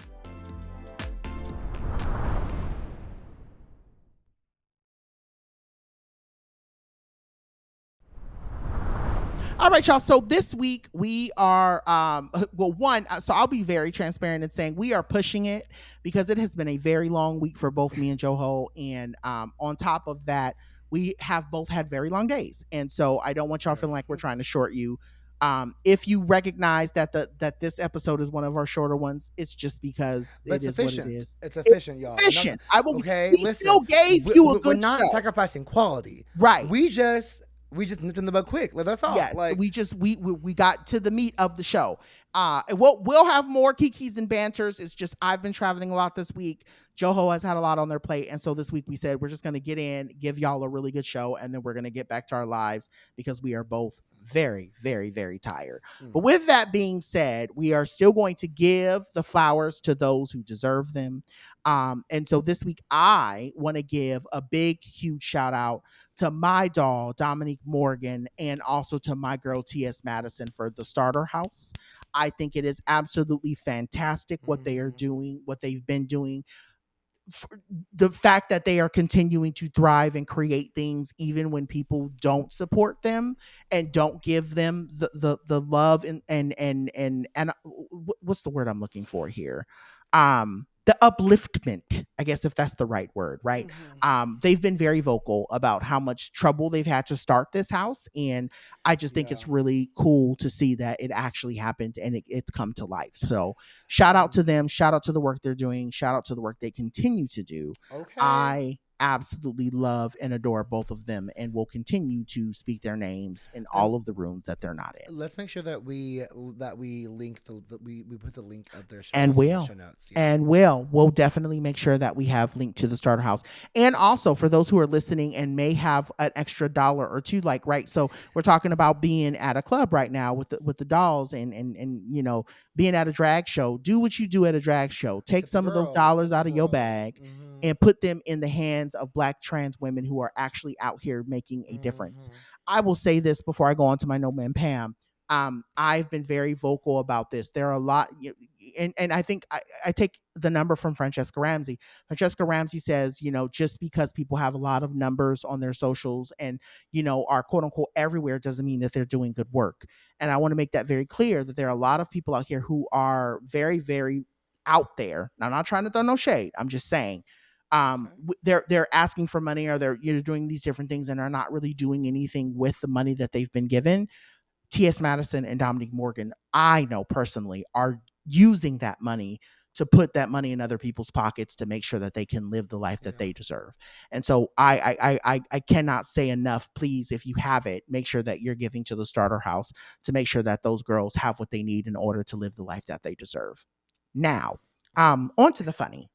All right, y'all. So this week we are, well, one, so I'll be very transparent in saying we are pushing it because it has been a very long week for both me and Joho. And on top of that, we have both had very long days. And so I don't want y'all feeling like we're trying to short you. If you recognize that that this episode is one of our shorter ones, it's just because But it it's is what it efficient. is. It's efficient, y'all. Efficient. I will. Okay, We listen. still gave you a We're good not show. sacrificing quality. Right. We just nipped in the bud quick. Like, that's all. Yes, Like, we got to the meat of the show. We'll have more kikis and banters. It's just I've been traveling a lot this week. Joho has had a lot on their plate, and so this week we said we're just going to get in, give y'all a really good show, and then we're going to get back to our lives because we are both very, very, very tired. But with that being said, we are still going to give the flowers to those who deserve them. And so this week I want to give a big, huge shout out to my doll, Dominique Morgan, and also to my girl, T.S. Madison, for the starter house. I think it is absolutely fantastic what they are doing, what they've been doing. The fact that they are continuing to thrive and create things even when people don't support them and don't give them the love and what's the word I'm looking for here, the upliftment, I guess, if that's the right word, right? They've been very vocal about how much trouble they've had to start this house, and I just think it's really cool to see that it actually happened and it's come to life. So shout out to them, shout out to the work they're doing, shout out to the work they continue to do. Okay. I absolutely love and adore both of them and will continue to speak their names in all of the rooms that they're not in. Let's make sure that we link we put the link of their show and notes in will the show notes. Yeah. and we'll definitely make sure that we have linked to the starter house. And also for those who are listening and may have an extra dollar or two, like, right, so we're talking about being at a club right now with the dolls and you know, being at a drag show. Do what you do at a drag show. Take some of those dollars out of your bag and put them in the hands of Black trans women who are actually out here making a difference. I will say this before I go on to my No Man Pam. I've been very vocal about this. There are a lot, and I think I take the number from Francesca Ramsey. Francesca Ramsey says, you know, just because people have a lot of numbers on their socials and, you know, are quote unquote everywhere doesn't mean that they're doing good work. And I want to make that very clear that there are a lot of people out here who are very, very out there. Now, I'm not trying to throw no shade. I'm just saying they're asking for money, or they're, you know, doing these different things and are not really doing anything with the money that they've been given. T.S. Madison and Dominique Morgan, I know personally, are using that money to put that money in other people's pockets to make sure that they can live the life that they deserve. And so I cannot say enough. Please, if you have it, make sure that you're giving to the starter house to make sure that those girls have what they need in order to live the life that they deserve. Now, on to the funny.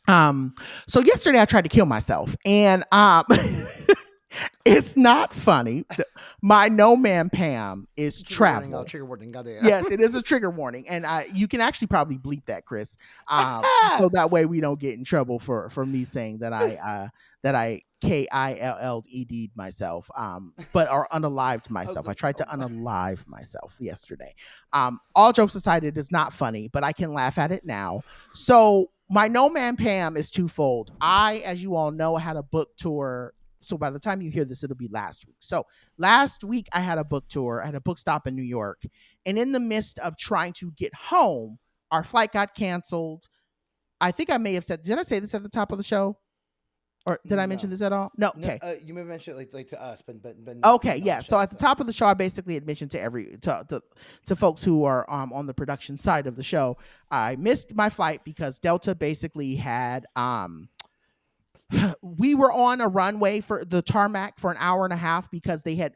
So yesterday I tried to kill myself, and it's not funny. My No Man Pam is travel. Trigger warning. Yes, it is a trigger warning, and you can actually probably bleep that, Chris, so that way we don't get in trouble for me saying that I KILLED'd myself, but or unalived myself. I tried to unalive myself yesterday. All jokes aside, it is not funny, but I can laugh at it now. So my No Man Pam is twofold. As you all know, had a book tour. So by the time you hear this, it'll be last week. So last week I had a book tour. I had a book stop in New York. And in the midst of trying to get home, our flight got canceled. I think I may have said, did I say this at the top of the show? Or did I mention No. this at all? No. No, Okay. you may mention it like to us, but Okay. not on Yeah. the So show. at the top of the show, I basically had mentioned to folks who are on the production side of the show, I missed my flight because Delta basically had we were on a runway for the tarmac for an hour and a half because they had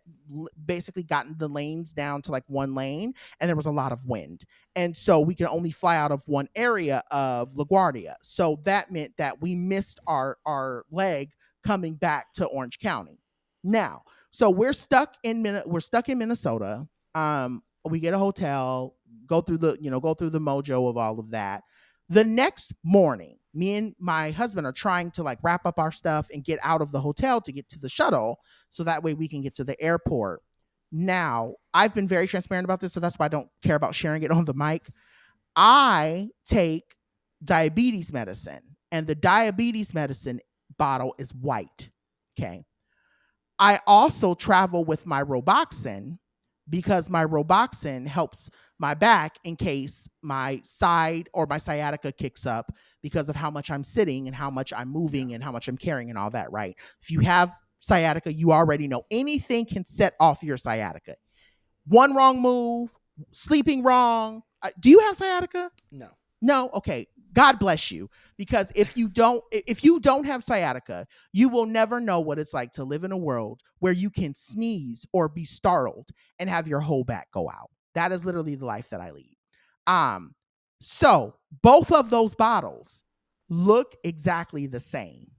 basically gotten the lanes down to like one lane and there was a lot of wind. And so we could only fly out of one area of LaGuardia. So that meant that we missed our leg coming back to Orange County. Now, so we're stuck in Minnesota. We get a hotel, go through the mojo of all of that. The next morning, me and my husband are trying to like wrap up our stuff and get out of the hotel to get to the shuttle so that way we can get to the airport. Now, I've been very transparent about this, so that's why I don't care about sharing it on the mic. I take diabetes medicine, and the diabetes medicine bottle is white. Okay. I also travel with my Roboxin because my Roboxin helps my back in case my side or my sciatica kicks up because of how much I'm sitting and how much I'm moving and how much I'm carrying and all that, right? If you have sciatica, you already know anything can set off your sciatica. One wrong move, sleeping wrong. Do you have sciatica? No. No? Okay. God bless you. Because if you don't have sciatica, you will never know what it's like to live in a world where you can sneeze or be startled and have your whole back go out. That is literally the life that I lead. So both of those bottles look exactly the same.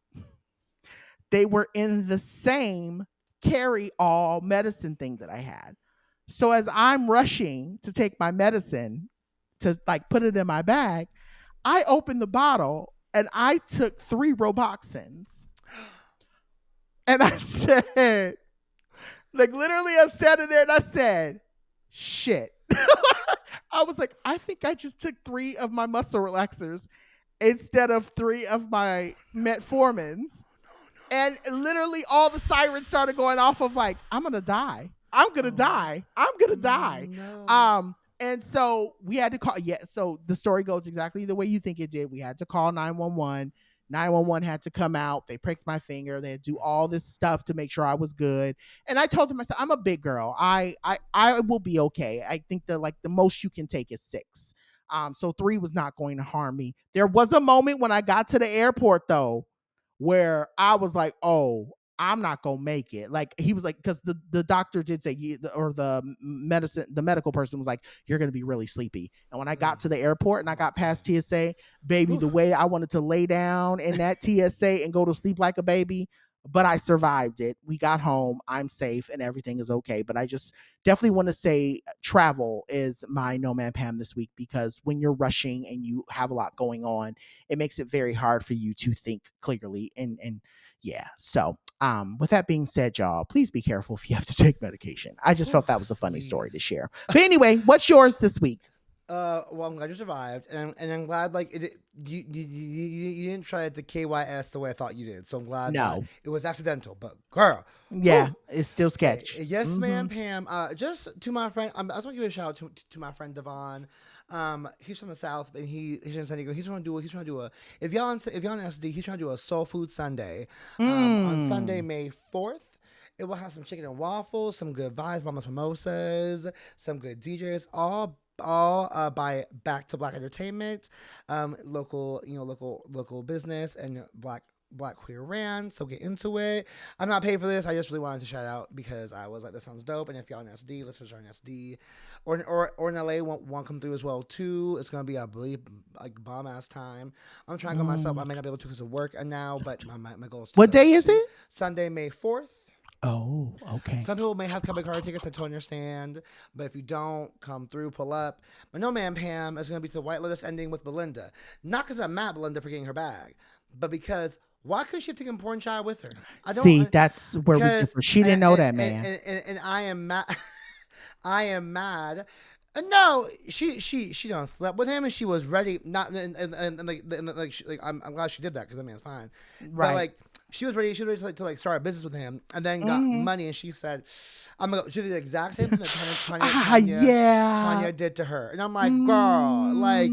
They were in the same carry-all medicine thing that I had. So as I'm rushing to take my medicine to like put it in my bag, I opened the bottle and I took 3 Roboxins. And I said, like literally I'm standing there and I said, shit. I was like, I think I just took 3 of my muscle relaxers instead of 3 of my metformins. And literally all the sirens started going off of like, I'm going to die. I'm going to die. I'm going to die. No. And so we had to call. Yeah. So the story goes exactly the way you think it did. We had to call 911. 911 had to come out. They pricked my finger. They had to do all this stuff to make sure I was good. And I told them, I said, I'm a big girl. I will be okay. I think that like the most you can take is 6. So 3 was not going to harm me. There was a moment when I got to the airport though, where I was like, oh, I'm not gonna make it. Like he was like, because the doctor did say, or the medical person was like, you're gonna be really sleepy. And when I got to the airport and I got past TSA, baby, the way I wanted to lay down in that TSA and go to sleep like a baby, but I survived it. We got home, I'm safe, and everything is okay. But I just definitely want to say travel is my no man Pam this week, because when you're rushing and you have a lot going on, it makes it very hard for you to think clearly. And yeah. So with that being said, y'all, please be careful if you have to take medication. I just felt that was a funny story to share. But anyway, what's yours this week? Well, I'm glad you survived, and I'm glad like you didn't try it to KYS the way I thought you did. So I'm glad that it was accidental. But girl, yeah, it's still sketch. Yes, ma'am, Pam. Just to my friend, I just want to give a shout out to my friend Devon. He's from the South, and he's in San Diego. He's trying to do a if y'all on SD, he's trying to do a soul food Sunday on Sunday, May 4th. It will have some chicken and waffles, some good vibes, mama's mimosas, some good DJs, all by Back to Black Entertainment, local business and black queer ran. So get into it. I'm not paid for this. I just really wanted to shout out because I was like, that sounds dope. And if y'all in SD, let's return SD, or in LA want come through as well too. It's gonna be, I believe, like bomb ass time. I'm trying to go myself. I may not be able to because of work now, but my goal is to what day is it? Sunday, May 4th. Oh, okay. Some people may have covered card tickets. I totally understand. But if you don't, come through, pull up. But no, man, Pam is going to be the White Lotus ending with Belinda. Not because I'm mad at Belinda for getting her bag, but because why couldn't she have taken Porn Child with her? That's where we differ. She didn't know that, man. And I am mad. I am mad. No, she done slept with him and she was ready. Not I'm glad she did that because I mean it's fine. Right. But like she was ready. She was ready to start a business with him and then got money and she said, "I'm gonna." She did the exact same thing that Tanya did to her. And I'm like, girl, like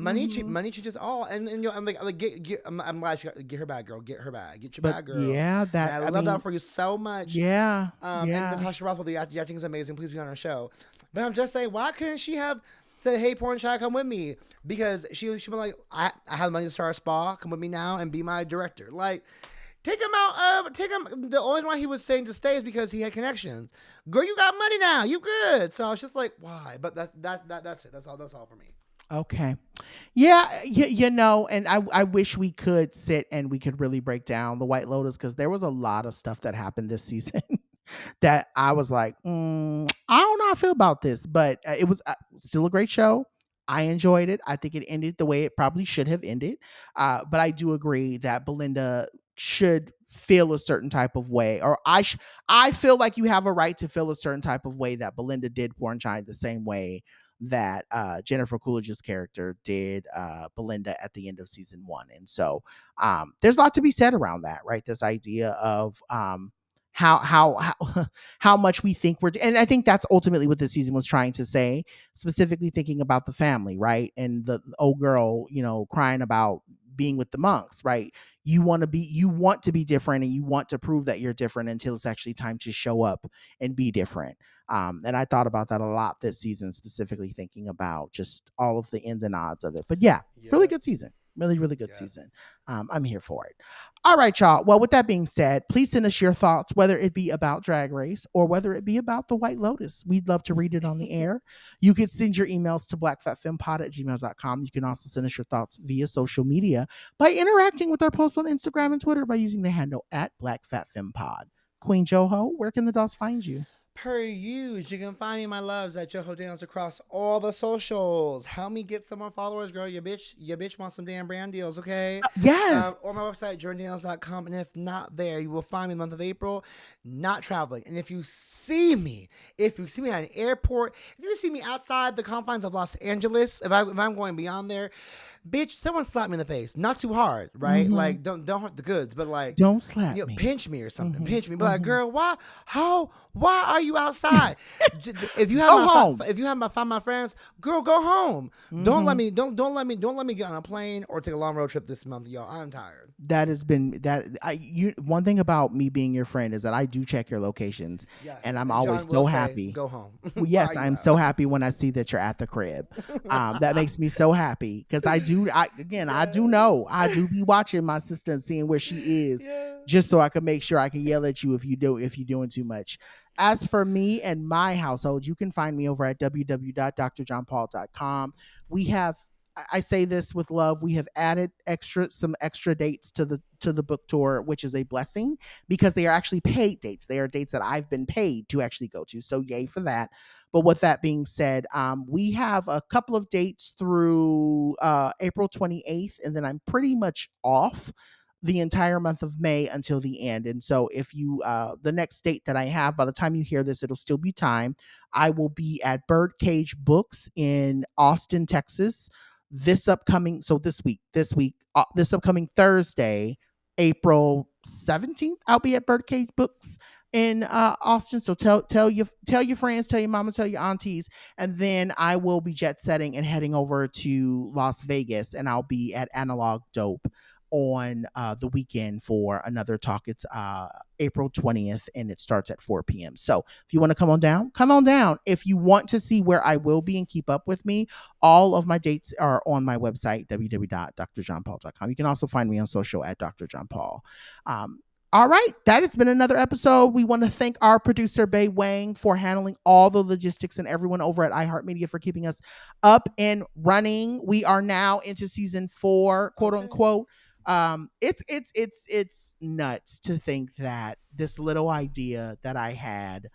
Mm-hmm. money changes all, and I'm like I'm glad you get her bag, girl, get her bag, get your But bag, girl, yeah, and that I I love that mean, for you so much. yeah, And yeah. Natasha Rothwell, the acting is amazing. Please be on our show. But I'm just saying, why couldn't she have said, "Hey, porn shy, come with me"? Because she been like, I have money to start a spa. Come with me now and be my director. Like, take him out of take him. The only why he was saying to stay is because he had connections. Girl, you got money now. You good. So I was just like, why? But that's it. That's all for me. Okay. Yeah, and I wish we could sit and we could really break down the White Lotus because there was a lot of stuff that happened this season that I was like, I don't know how I feel about this, but it was still a great show. I enjoyed it. I think it ended the way it probably should have ended. But I do agree that Belinda should feel a certain type of way, or I feel like you have a right to feel a certain type of way that Belinda did Pornchine the same way that Jennifer Coolidge's character did Belinda at the end of season one. And so there's a lot to be said around that, right? This idea of how how much we think we're, and I think that's ultimately what this season was trying to say, specifically thinking about the family, right? And the old girl, crying about being with the monks, right? You want to be different, and you want to prove that you're different until it's actually time to show up and be different. And I thought about that a lot this season, specifically thinking about just all of the ins and outs of it. But yeah, really Yep. good season. Really, really good Yep. season. I'm here for it. All right, y'all. Well, with that being said, please send us your thoughts, whether it be about Drag Race or whether it be about the White Lotus. We'd love to read it on the air. You can send your emails to blackfatfempod@gmail.com. You can also send us your thoughts via social media by interacting with our posts on Instagram and Twitter by using the handle at blackfatfempod. Queen Joho, where can the dolls find you? Per use, you can find me, my loves, at Joho Daniels across all the socials. Help me get some more followers, girl. Your bitch wants some damn brand deals, okay? Yes. Or my website, JordanDaniels.com. And if not there, you will find me in the month of April, not traveling. And if you see me at an airport, if you see me outside the confines of Los Angeles, if I'm going beyond there, bitch, someone slap me in the face. Not too hard, right? Mm-hmm. Like, don't hurt the goods, but like, Don't slap me. pinch me or something. Mm-hmm. Pinch me. Be like, Mm-hmm. girl, why are you outside? If you have Go home. find my friends, girl, go home. Mm-hmm. Don't let me get on a plane or take a long road trip this month, y'all. I'm tired. That has been that I you one thing about me being your friend is that I do check your locations, Yes, and I'm and always John will so say, happy. go home. Well, Why are yes, you I'm out? so happy when I see that you're at the crib. That makes me so happy because I do Yes. know I do be watching my sister and seeing where she is, Yeah. just so I can make sure I can yell at you if you're doing too much. As for me and my household, you can find me over at www.drjohnpaul.com. We have, I say this with love, we have added some extra dates to the book tour, which is a blessing because they are actually paid dates. They are dates that I've been paid to actually go to. So yay for that. But with that being said, we have a couple of dates through April 28th, and then I'm pretty much off the entire month of May until the end. And so if you the next date that I have, by the time you hear this, it'll still be time. I will be at Birdcage Books in Austin, Texas this upcoming Thursday, April 17th. I'll be at Birdcage Books in Austin. So tell your friends, tell your mamas, tell your aunties, and then I will be jet setting and heading over to Las Vegas, and I'll be at Analog Dope on the weekend for another talk. It's April 20th, and it starts at 4 p.m. So if you want to come on down, come on down. If you want to see where I will be and keep up with me, all of my dates are on my website, www.drjohnpaul.com. You can also find me on social at DoctorJonPaul. All right, that has been another episode. We want to thank our producer, Bay Wang, for handling all the logistics, and everyone over at iHeartMedia for keeping us up and running. We are now into season 4, quote unquote. It's nuts to think that this little idea that I had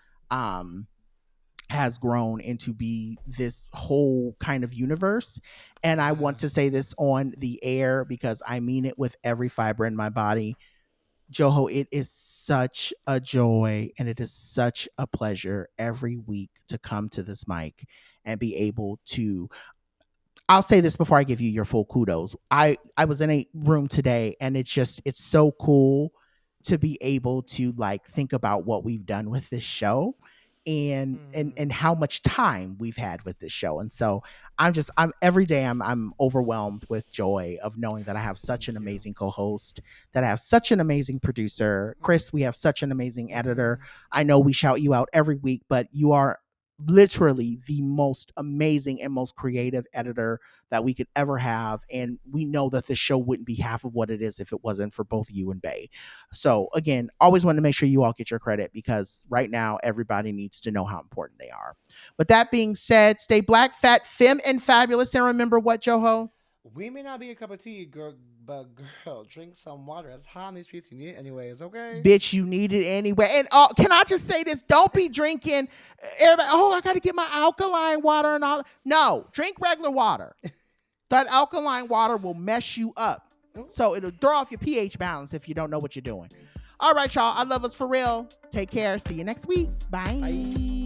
has grown into be this whole kind of universe. And I want to say this on the air because I mean it with every fiber in my body. Joho, it is such a joy and it is such a pleasure every week to come to this mic and be able to. I'll say this before I give you your full kudos. I was in a room today, and it's so cool to be able to like think about what we've done with this show and how much time we've had with this show. And so I'm every day I'm overwhelmed with joy of knowing that I have such an amazing co-host, that I have such an amazing producer. Chris, we have such an amazing editor. I know we shout you out every week, but you are literally the most amazing and most creative editor that we could ever have. And we know that this show wouldn't be half of what it is if it wasn't for both you and Bay. So again, always want to make sure you all get your credit, because right now everybody needs to know how important they are. With that being said, stay black, fat, femme, and fabulous. And remember what, Joho? We may not be a cup of tea, girl, but girl, drink some water. It's hot on these streets. You need it anyways, okay? Bitch, you need it anyway. And can I just say this? Don't be drinking. Everybody, I got to get my alkaline water and all. No, drink regular water. That alkaline water will mess you up. So it'll throw off your pH balance if you don't know what you're doing. All right, y'all. I love us for real. Take care. See you next week. Bye. Bye.